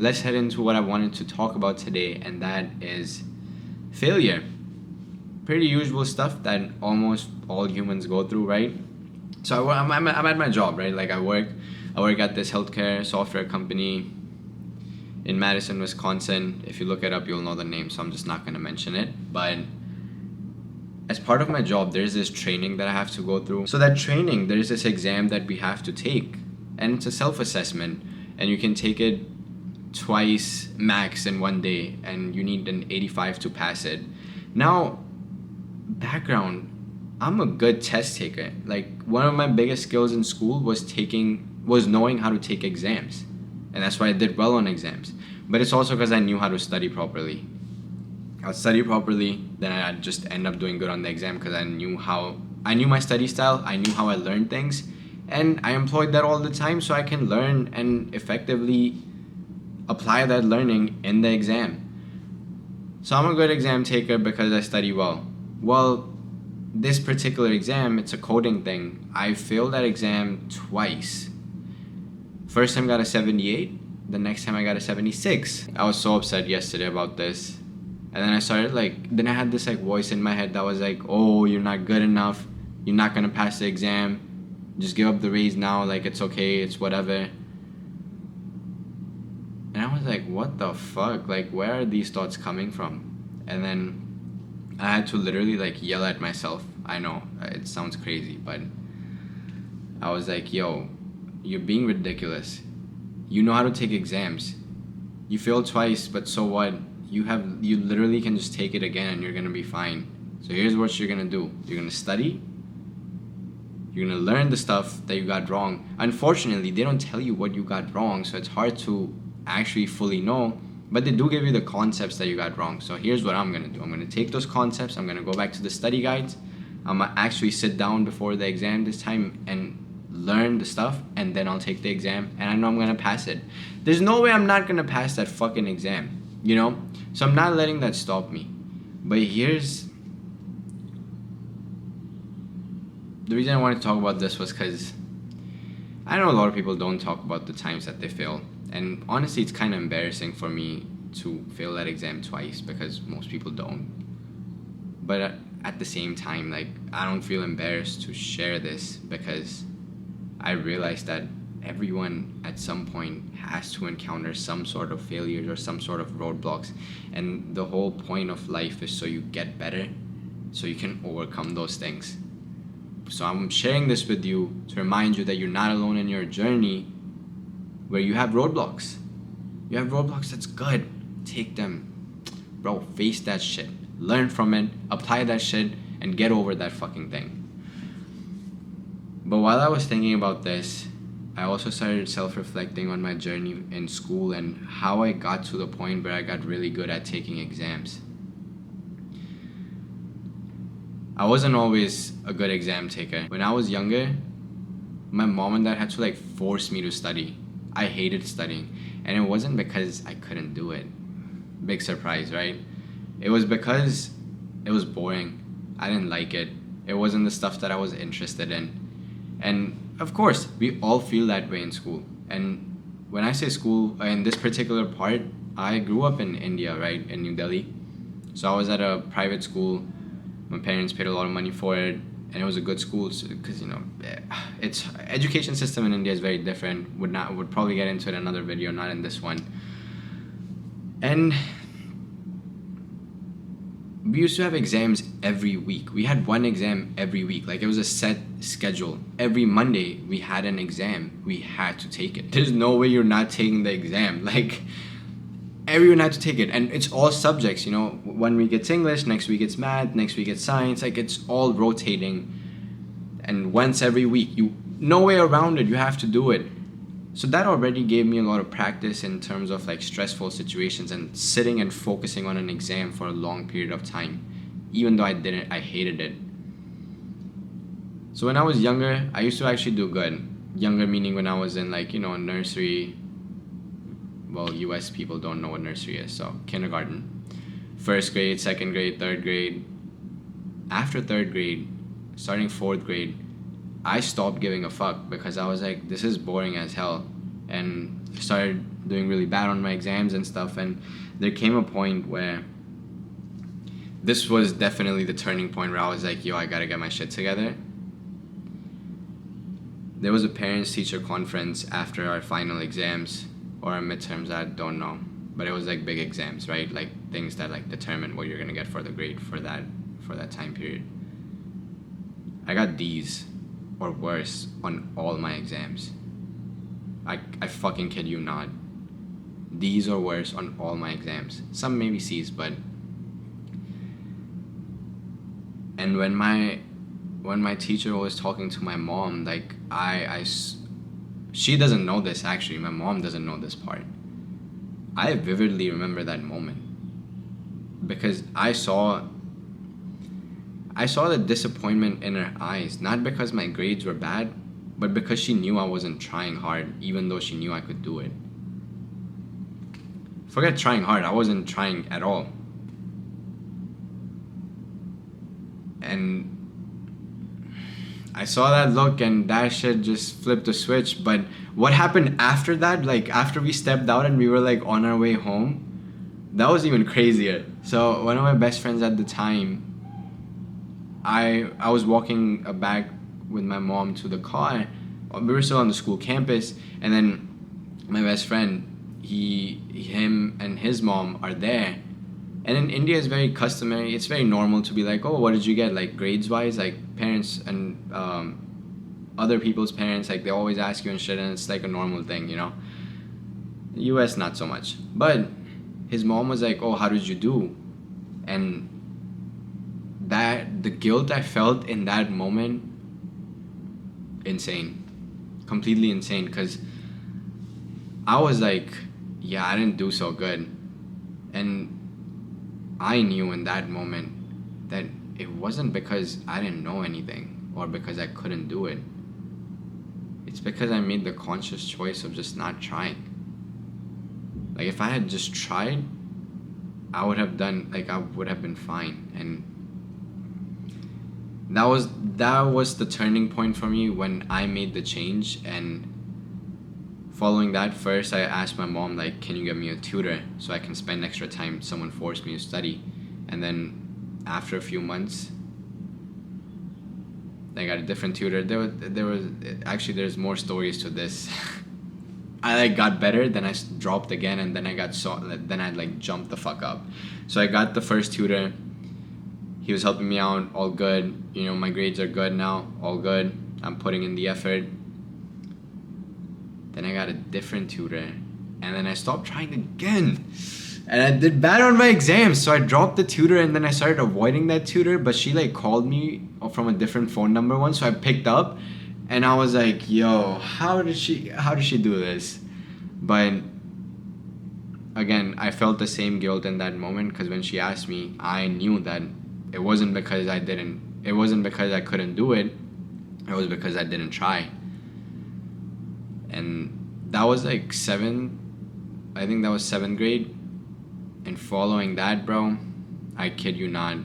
let's head into what I wanted to talk about today, and that is failure. Pretty usual stuff that almost all humans go through, right? So I'm at my job, right? Like I work at this healthcare software company in Madison, Wisconsin. If you look it up, you'll know the name, so I'm just not going to mention it. But as part of my job, there's this training that I have to go through. So that training, there's this exam that we have to take, and it's a self-assessment, and you can take it twice max in one day, and you need an 85 to pass it. Now, background, I'm a good test taker. Like, one of my biggest skills in school was knowing how to take exams, and that's why I did well on exams. But it's also because I knew how to study properly. I'll study properly, then I'd just end up doing good on the exam because I knew my study style, I knew how I learned things, and I employed that all the time so I can learn and effectively apply that learning in the exam. So I'm a good exam taker because I study well. Well, this particular exam, it's a coding thing. I failed that exam twice. First time I got a 78, the next time I got a 76. I was so upset yesterday about this. And then then I had this voice in my head that was like, oh, you're not good enough. You're not gonna pass the exam. Just give up the raise now. It's okay. It's whatever. And I was like, what the fuck? Where are these thoughts coming from? And then I had to literally yell at myself. I know it sounds crazy, but I was like, yo, you're being ridiculous. You know how to take exams. You failed twice, but so what? You literally can just take it again and you're gonna be fine. So here's what you're gonna do. You're gonna study. You're gonna learn the stuff that you got wrong. Unfortunately, they don't tell you what you got wrong, so it's hard to actually fully know, but they do give you the concepts that you got wrong. So here's what I'm gonna do. I'm gonna take those concepts, I'm gonna go back to the study guides, I'm gonna actually sit down before the exam this time and learn the stuff, and then I'll take the exam, and I know I'm gonna pass it. There's no way I'm not gonna pass that fucking exam, So I'm not letting that stop me. But here's the reason I wanted to talk about this was because I know a lot of people don't talk about the times that they fail. And honestly, it's kind of embarrassing for me to fail that exam twice because most people don't. But at the same time, I don't feel embarrassed to share this because I realize that everyone at some point has to encounter some sort of failures or some sort of roadblocks. And the whole point of life is so you get better, so you can overcome those things. So I'm sharing this with you to remind you that you're not alone in your journey where you have roadblocks. You have roadblocks, that's good. Take them. Bro, face that shit. Learn from it, apply that shit, and get over that fucking thing. But while I was thinking about this, I also started self-reflecting on my journey in school and how I got to the point where I got really good at taking exams. I wasn't always a good exam taker. When I was younger, my mom and dad had to force me to study. I hated studying, and it wasn't because I couldn't do it. Big surprise, right? It was because it was boring. I didn't like it. It wasn't the stuff that I was interested in. And of course, we all feel that way in school. And when I say school, in this particular part, I grew up in India, right, in New Delhi. So I was at a private school. My parents paid a lot of money for it, and it was a good school because its education system in India is very different. Would probably get into it in another video, not in this one. And we used to have exams every week. We had one exam every week. It was a set schedule. Every Monday we had an exam. We had to take it. There's no way you're not taking the exam. Everyone had to take it, and it's all subjects. 1 week it's English, next week it's math, next week it's science. It's all rotating, and once every week, no way around it. You have to do it. So that already gave me a lot of practice in terms of stressful situations and sitting and focusing on an exam for a long period of time. Even though I hated it. So when I was younger, I used to actually do good. Younger meaning when I was in nursery. Well, US people don't know what nursery is, so kindergarten. 1st grade, 2nd grade, 3rd grade. After 3rd grade, starting 4th grade, I stopped giving a fuck because I was like, this is boring as hell. And started doing really bad on my exams and stuff, and there came a point where this was definitely the turning point where I was like, yo, I gotta get my shit together. There was a parents-teacher conference after our final exams or our midterms, I don't know, but it was like big exams, right? Like things that like determine what you're gonna get for the grade for that time period. I got D's or worse on all my exams. I fucking kid you not. D's or worse on all my exams. Some maybe C's, but... And when my teacher was talking to my mom, like, she doesn't know this actually. My mom doesn't know this part. I vividly remember that moment because I saw the disappointment in her eyes, not because my grades were bad, but because she knew I wasn't trying hard, even though she knew I could do it. Forget trying hard, I wasn't trying at all. And I saw that look and that shit just flipped a switch. But what happened after that, like after we stepped out and we were like on our way home, that was even crazier. So one of my best friends at the time, I was walking back with my mom to the car. We were still on the school campus, and then my best friend, him and his mom are there. And in India, it's very customary. It's very normal to be like, oh, what did you get? Like grades wise, like parents and other people's parents, like they always ask you and shit, and it's like a normal thing, you know. US, not so much. But his mom was like, oh, how did you do? And the guilt I felt in that moment, insane, completely insane, because I was like, yeah, I didn't do so good. And I knew in that moment that it wasn't because I didn't know anything or because I couldn't do it. It's because I made the conscious choice of just not trying. Like if I had just tried, I would have been fine. And that was the turning point for me when I made the change. And following that, first I asked my mom, like, can you get me a tutor so I can spend extra time? Someone forced me to study. And then after a few months, I got a different tutor. There's more stories to this. I like got better, then I dropped again, and then I like jumped the fuck up. So I got the first tutor. He was helping me out, all good. You know, my grades are good now, all good. I'm putting in the effort. Then I got a different tutor, and then I stopped trying again. And I did bad on my exams, so I dropped the tutor, and then I started avoiding that tutor, but she like called me from a different phone number once, so I picked up, and I was like, yo, how did she do this? But again, I felt the same guilt in that moment, because when she asked me, I knew that it wasn't because I couldn't do it, it was because I didn't try. And that was like I think that was 7th grade. And following that, bro, I kid you not,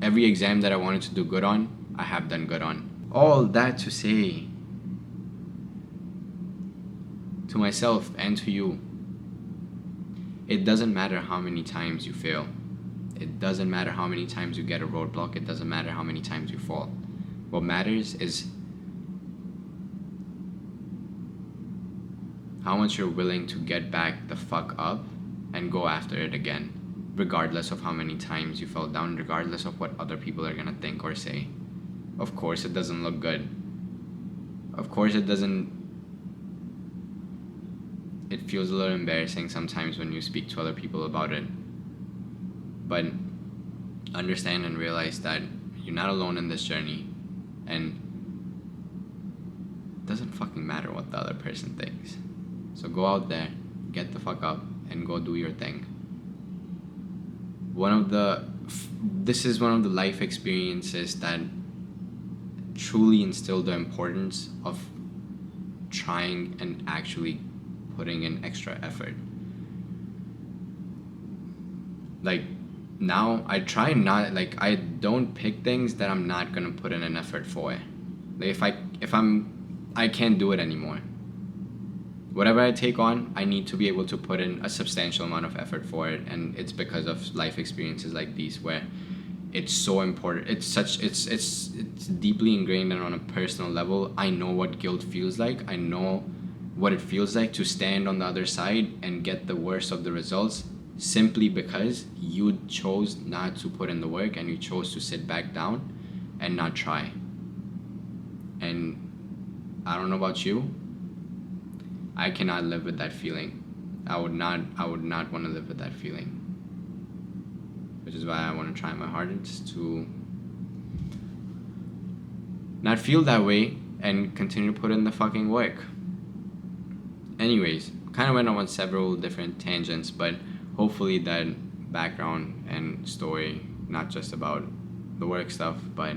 every exam that I wanted to do good on, I have done good on. All that to say, to myself and to you, it doesn't matter how many times you fail. It doesn't matter how many times you get a roadblock. It doesn't matter how many times you fall. What matters is how much you're willing to get back the fuck up and go after it again, regardless of how many times you fell down, regardless of what other people are gonna think or say. Of course, it doesn't look good. Of course, it feels a little embarrassing sometimes when you speak to other people about it. But understand and realize that you're not alone in this journey, and it doesn't fucking matter what the other person thinks. So go out there, get the fuck up, and go do your thing. This is one of the life experiences that truly instilled the importance of trying and actually putting in extra effort. Like, now I try not, like, I don't pick things that I'm not gonna put in an effort for. Like, I can't do it anymore. whatever I take on, I need to be able to put in a substantial amount of effort for it. And it's because of life experiences like these where it's so important. It's deeply ingrained, and on a personal level, I know what guilt feels like. I know what it feels like to stand on the other side and get the worst of the results simply because you chose not to put in the work and you chose to sit back down and not try. And I don't know about you, I cannot live with that feeling. I would not want to live with that feeling. Which is why I want to try my hardest to not feel that way and continue to put in the fucking work. Anyways, kind of went on several different tangents, but hopefully that background and story, not just about the work stuff, but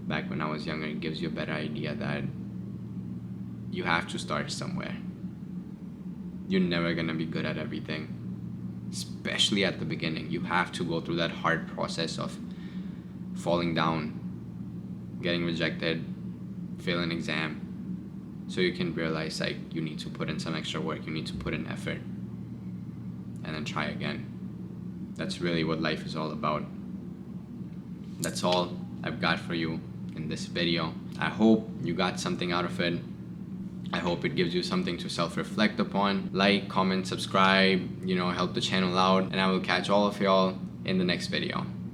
back when I was younger, it gives you a better idea that you have to start somewhere. You're never gonna be good at everything, especially at the beginning. You have to go through that hard process of falling down, getting rejected, failing an exam, so you can realize like you need to put in some extra work, you need to put in effort, and then try again. That's really what life is all about. That's all I've got for you in this video. I hope you got something out of it. I hope it gives you something to self-reflect upon. Like, comment, subscribe, help the channel out, and I will catch all of y'all in the next video.